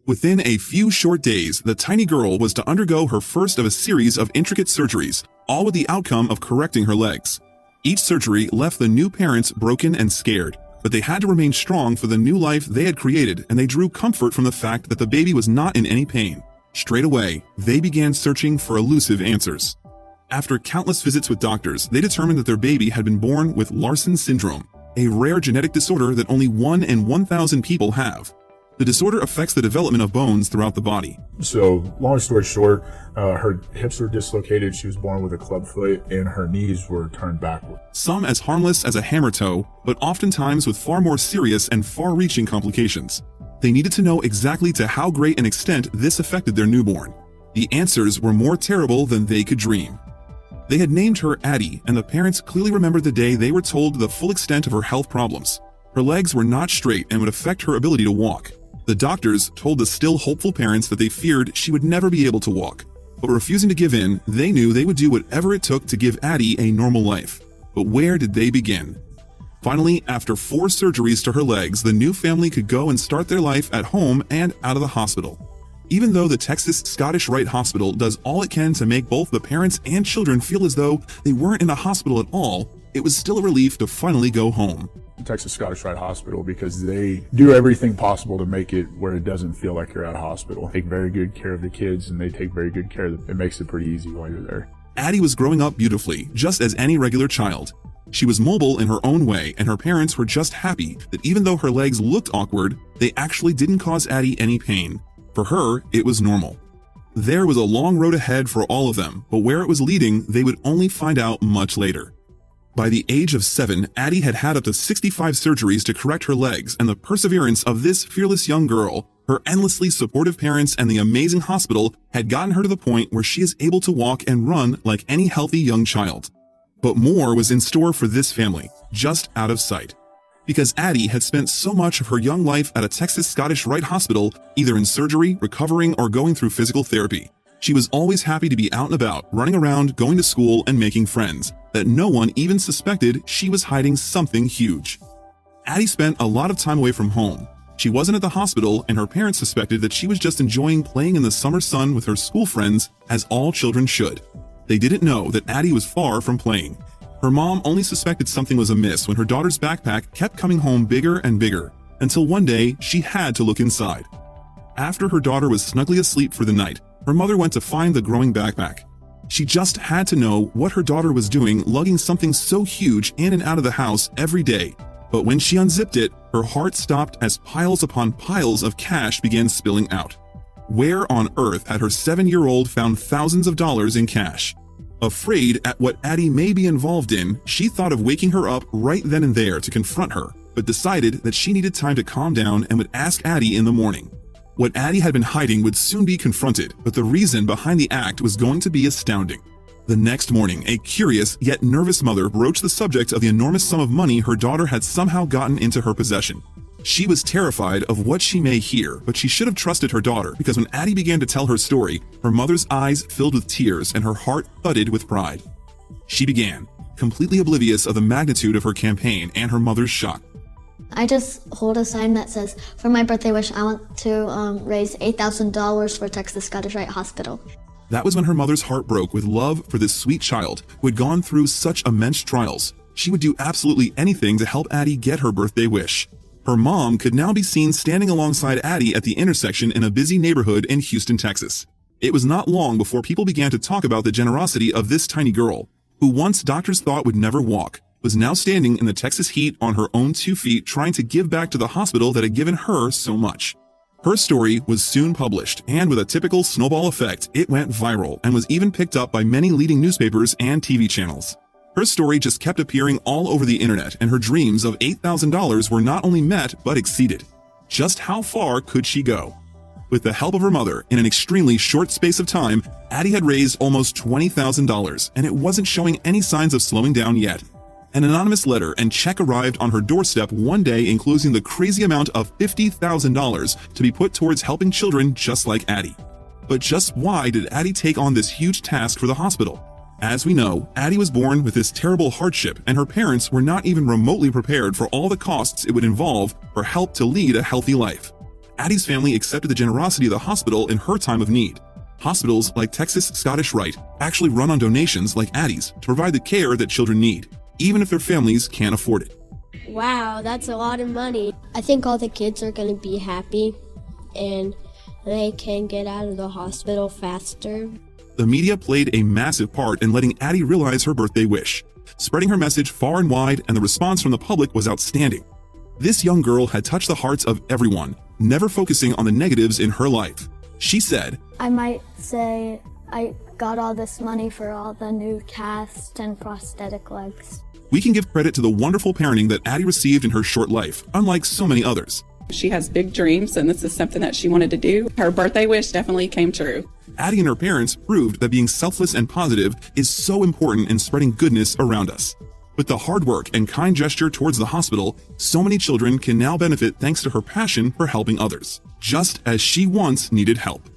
Within a few short days, the tiny girl was to undergo her first of a series of intricate surgeries, all with the outcome of correcting her legs. Each surgery left the new parents broken and scared, but they had to remain strong for the new life they had created, and they drew comfort from the fact that the baby was not in any pain. Straight away, they began searching for elusive answers. After countless visits with doctors, they determined that their baby had been born with Larsen syndrome, a rare genetic disorder that only 1 in 1,000 people have. The disorder affects the development of bones throughout the body. So, long story short, her hips were dislocated, she was born with a club foot, and her knees were turned backward. Some as harmless as a hammer toe, but oftentimes with far more serious and far-reaching complications. They needed to know exactly to how great an extent this affected their newborn. The answers were more terrible than they could dream. They had named her Addie, and the parents clearly remembered the day they were told the full extent of her health problems. Her legs were not straight and would affect her ability to walk. The doctors told the still hopeful parents that they feared she would never be able to walk. But refusing to give in, they knew they would do whatever it took to give Addie a normal life. But where did they begin? Finally, after 4 surgeries to her legs, the new family could go and start their life at home and out of the hospital. Even though the Texas Scottish Rite Hospital does all it can to make both the parents and children feel as though they weren't in a hospital at all, it was still a relief to finally go home. Texas Scottish Rite Hospital, because they do everything possible to make it where it doesn't feel like you're at a hospital. They take very good care of the kids, and they take very good care of them. It makes it pretty easy while you're there. Addie was growing up beautifully, just as any regular child. She was mobile in her own way, and her parents were just happy that even though her legs looked awkward, they actually didn't cause Addie any pain. For her, it was normal. There was a long road ahead for all of them, but where it was leading, they would only find out much later. By the age of 7, Addie had had up to 65 surgeries to correct her legs, and the perseverance of this fearless young girl, her endlessly supportive parents, and the amazing hospital had gotten her to the point where she is able to walk and run like any healthy young child. But more was in store for this family, just out of sight. Because Addie had spent so much of her young life at a Texas Scottish Rite Hospital, either in surgery, recovering, or going through physical therapy. She was always happy to be out and about, running around, going to school, and making friends, that no one even suspected she was hiding something huge. Addie spent a lot of time away from home. She wasn't at the hospital, and her parents suspected that she was just enjoying playing in the summer sun with her school friends, as all children should. They didn't know that Addie was far from playing. Her mom only suspected something was amiss when her daughter's backpack kept coming home bigger and bigger, until one day she had to look inside. After her daughter was snugly asleep for the night, her mother went to find the growing backpack. She just had to know what her daughter was doing lugging something so huge in and out of the house every day. But when she unzipped it, her heart stopped as piles upon piles of cash began spilling out. Where on earth had her 7-year-old found thousands of dollars in cash? Afraid at what Addie may be involved in, she thought of waking her up right then and there to confront her, but decided that she needed time to calm down and would ask Addie in the morning. What Addie had been hiding would soon be confronted, but the reason behind the act was going to be astounding. The next morning, a curious yet nervous mother broached the subject of the enormous sum of money her daughter had somehow gotten into her possession. She was terrified of what she may hear, but she should have trusted her daughter, because when Addie began to tell her story, her mother's eyes filled with tears and her heart thudded with pride. She began, completely oblivious of the magnitude of her campaign and her mother's shock. I just hold a sign that says, for my birthday wish, I want to raise $8,000 for Texas Scottish Rite Hospital. That was when her mother's heart broke with love for this sweet child who had gone through such immense trials. She would do absolutely anything to help Addie get her birthday wish. Her mom could now be seen standing alongside Addie at the intersection in a busy neighborhood in Houston, Texas. It was not long before people began to talk about the generosity of this tiny girl, who once doctors thought would never walk, was now standing in the Texas heat on her own 2 feet trying to give back to the hospital that had given her so much. Her story was soon published, and with a typical snowball effect, it went viral and was even picked up by many leading newspapers and TV channels. Her story just kept appearing all over the internet, and her dreams of $8,000 were not only met but exceeded. Just how far could she go? With the help of her mother, in an extremely short space of time, Addie had raised almost $20,000, and it wasn't showing any signs of slowing down yet. An anonymous letter and check arrived on her doorstep one day enclosing the crazy amount of $50,000 to be put towards helping children just like Addie. But just why did Addie take on this huge task for the hospital? As we know, Addie was born with this terrible hardship, and her parents were not even remotely prepared for all the costs it would involve for help to lead a healthy life. Addie's family accepted the generosity of the hospital in her time of need. Hospitals like Texas Scottish Rite actually run on donations like Addie's to provide the care that children need, even if their families can't afford it. Wow, that's a lot of money. I think all the kids are going to be happy and they can get out of the hospital faster. The media played a massive part in letting Addie realize her birthday wish, spreading her message far and wide, and the response from the public was outstanding. This young girl had touched the hearts of everyone, never focusing on the negatives in her life. She said, I might say I got all this money for all the new cast and prosthetic legs. we can give credit to the wonderful parenting that Addie received in her short life, unlike so many others. She has big dreams, and this is something that she wanted to do. Her birthday wish definitely came true. Addie and her parents proved that being selfless and positive is so important in spreading goodness around us. With the hard work and kind gesture towards the hospital, so many children can now benefit thanks to her passion for helping others, just as she once needed help.